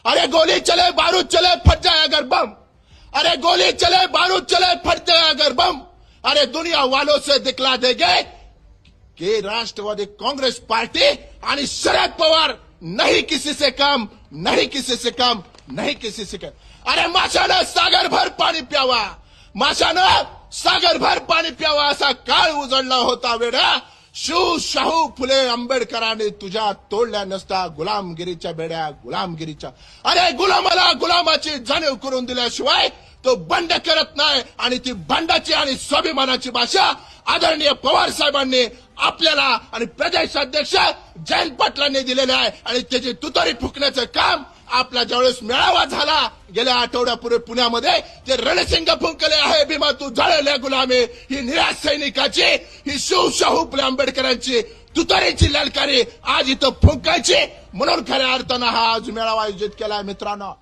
अरे गोली चले बारूद चले फट जाए अगर बम, अरे गोली चले बारूद चले फट जाए अगर बम, अरे दुनिया वालों से दिखला देंगे कि राष्ट्रवादी कांग्रेस पार्टी आणि शरद पवार नहीं किसी से कम, नहीं किसी से कम, नहीं किसी से कम. अरे माशानं सागर भर पाणी प्यावा, माशानं सागर भर पाणी प्यावा असा काळ उजळला होता वेडा. शाहू फुले आंबेडकरांनी तुझ्या तोडल्या नसता गुलामगिरीच्या बेड्या, गुलामगिरीच्या. अरे गुलामाला गुलामाची जाणीव करून दिल्याशिवाय तो बंड करत नाही. आणि ती बंडाची आणि स्वाभिमानाची भाषा आदरणीय पवार साहेबांनी आपल्याला आणि प्रदेशाध्यक्ष जयंत पाटलांनी दिलेले आहे. आणि त्याची तुतारी फुकण्याचं काम आपला ज्यावेळेस मेळावा झाला गेल्या आठवड्यापूर्वी पुण्यामध्ये, ते रणसिंग फुंकले आहे भीमा तू जळल्या गुलामी, ही निराश सैनिकाची, ही शाहू फुले आंबेडकरांची तुतारीची ललकारी आज इथं फुंकायची. म्हणून खऱ्या अर्थानं हा आज मेळावा आयोजित केलाय मित्रांनो.